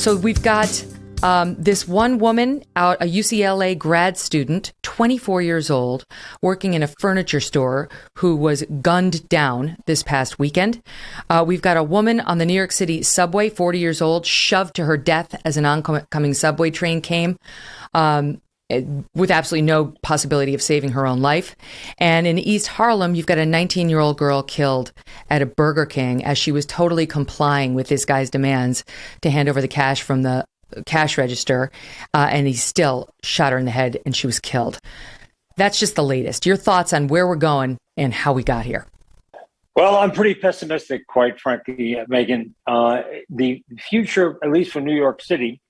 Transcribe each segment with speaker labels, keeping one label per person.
Speaker 1: So we've got this one woman out, a UCLA grad student, 24 years old, working in a furniture store who was gunned down this past weekend. We've got a woman on the New York City subway, 40 years old, shoved to her death as an oncoming subway train came. With absolutely no possibility of saving her own life. And in East Harlem, you've got a 19-year-old girl killed at a Burger King as she was totally complying with this guy's demands to hand over the cash from the cash register. And he still shot her in the head and she was killed. That's just the latest. Your thoughts on where we're going and how we got here?
Speaker 2: Well, I'm pretty pessimistic, quite frankly, Megyn. The future, at least for New York City,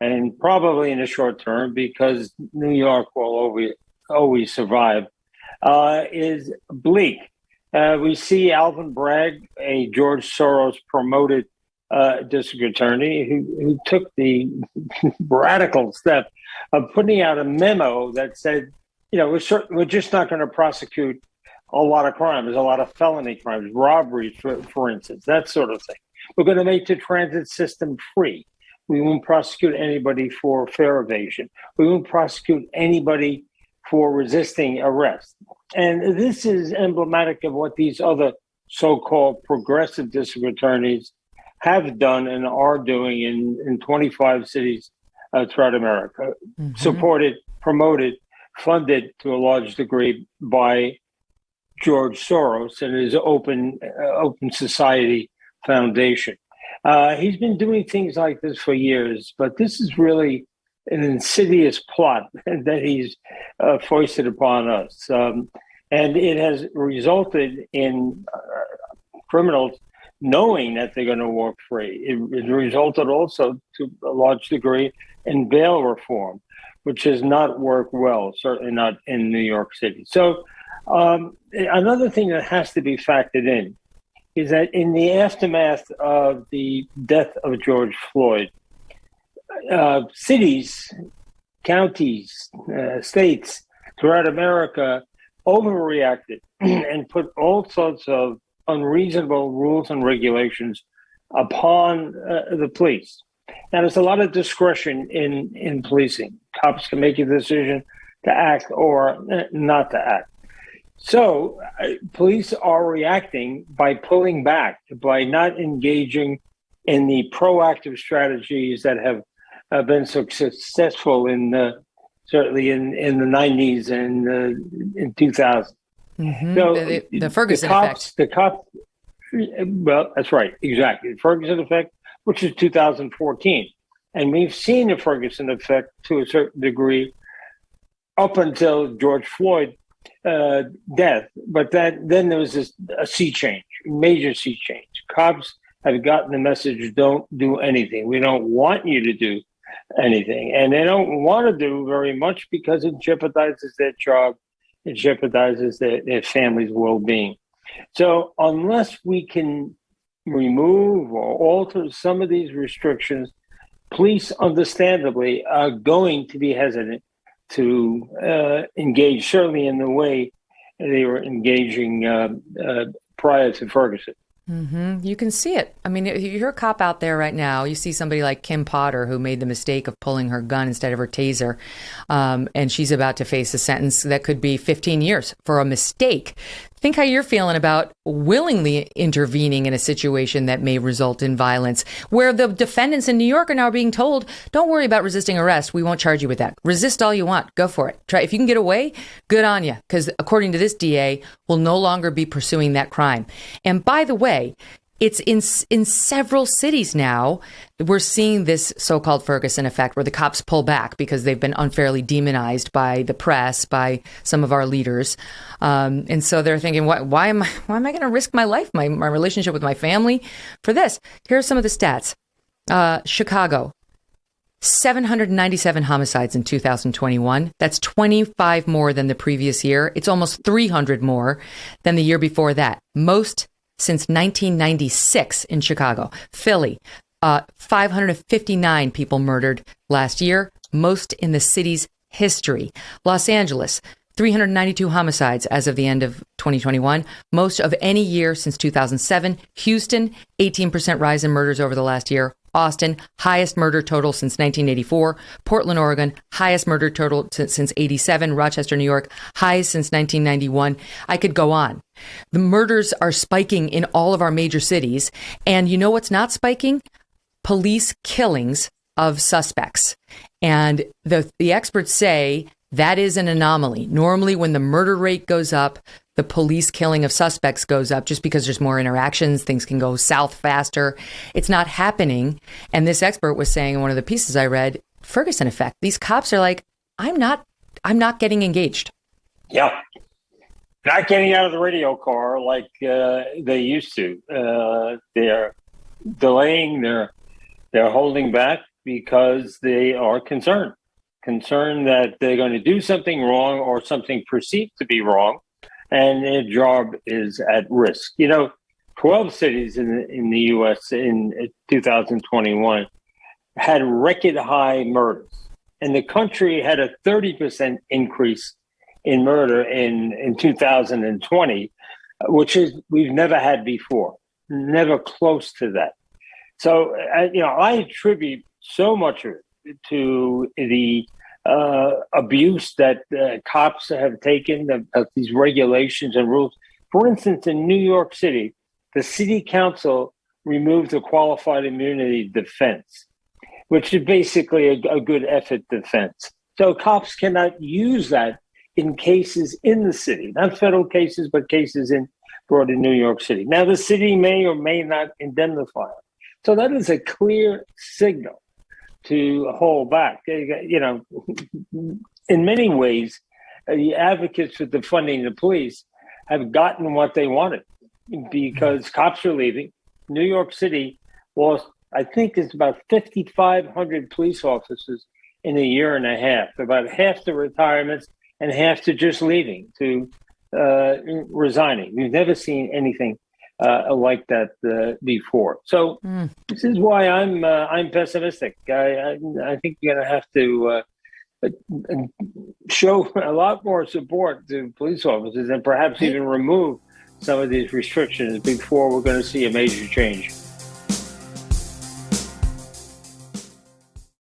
Speaker 2: and probably in the short term, because New York will always survive, is bleak. We see Alvin Bragg, a George Soros promoted district attorney, who took the radical step of putting out a memo that said, we're just not going to prosecute a lot of crimes, a lot of felony crimes, robberies, for instance, that sort of thing. We're going to make the transit system free. We won't prosecute anybody for fare evasion. We won't prosecute anybody for resisting arrest. And this is emblematic of what these other so-called progressive district attorneys have done and are doing in 25 cities throughout America, supported, promoted, funded to a large degree by George Soros and his Open Society Foundation. He's been doing things like this for years, but this is really an insidious plot that he's foisted upon us. And it has resulted in criminals knowing that they're going to walk free. It resulted also, to a large degree, in bail reform, which has not worked well, certainly not in New York City. So another thing that has to be factored in is that in the aftermath of the death of George Floyd, cities, counties, states throughout America overreacted and put all sorts of unreasonable rules and regulations upon the police. Now, there's a lot of discretion in policing. Cops can make a decision to act or not to act. So police are reacting by pulling back, by not engaging in the proactive strategies that have been so successful certainly in the 90s and in 2000.
Speaker 1: Mm-hmm.
Speaker 2: So
Speaker 1: the Ferguson effect.
Speaker 2: The cops, well, that's right, exactly. The Ferguson effect, which is 2014. And we've seen the Ferguson effect to a certain degree up until George Floyd death, but then there was a sea change, major sea change. Cops have gotten the message: don't do anything. We don't want you to do anything, and they don't want to do very much because it jeopardizes their job, it jeopardizes their family's well-being. So unless we can remove or alter some of these restrictions, police understandably are going to be hesitant to engage, certainly in the way they were engaging prior to Ferguson.
Speaker 1: Mm-hmm. You can see it. I mean, you're a cop out there right now. You see somebody like Kim Potter, who made the mistake of pulling her gun instead of her taser, and she's about to face a sentence that could be 15 years for a mistake. Think how you're feeling about willingly intervening in a situation that may result in violence, where the defendants in New York are now being told, don't worry about resisting arrest. We won't charge you with that. Resist all you want. Go for it. Try. If you can get away, good on you. Because according to this DA, will no longer be pursuing that crime. And by the way, it's in several cities now. We're seeing this so-called Ferguson effect, where the cops pull back because they've been unfairly demonized by the press, by some of our leaders, and so they're thinking, why am I going to risk my life, my relationship with my family, for this? Here are some of the stats. Chicago, 797 homicides in 2021. That's 25 more than the previous year. It's almost 300 more than the year before that. Most since 1996 in Chicago. Philly, 559 people murdered last year, most in the city's history. Los Angeles, 392 homicides as of the end of 2021, most of any year since 2007. Houston, 18% rise in murders over the last year. Austin, highest murder total since 1984. Portland, Oregon, highest murder total since 87. Rochester, New York, highest since 1991. I could go on. The murders are spiking in all of our major cities. And you know what's not spiking? Police killings of suspects. And the experts say that is an anomaly. Normally, when the murder rate goes up, the police killing of suspects goes up just because there's more interactions. Things can go south faster. It's not happening. And this expert was saying in one of the pieces I read, Ferguson effect. These cops are like, I'm not getting engaged.
Speaker 2: Yeah. Not getting out of the radio car like they used to. They're delaying, they're holding back because they are concerned that they're going to do something wrong or something perceived to be wrong, and their job is at risk. 12 cities in the U.S. in 2021 had record high murders, and the country had a 30% increase in murder in 2020, which is we've never had before, never close to that. So, I attribute so much of it to the abuse that cops have taken of these regulations and rules. For instance, in New York City, the city council removed the qualified immunity defense, which is basically a good effort defense. So cops cannot use that in cases in the city, not federal cases, but cases brought in New York City. Now, the city may or may not indemnify them. So that is a clear signal to hold back. In many ways, the advocates for defunding the police have gotten what they wanted because cops are leaving. New York City lost, I think it's about 5,500 police officers in a year and a half, about half to retirements and half to just leaving, to resigning. We've never seen anything like that before. So this is why I'm pessimistic. I think you're going to have to show a lot more support to police officers and perhaps even remove some of these restrictions before we're going to see a major change.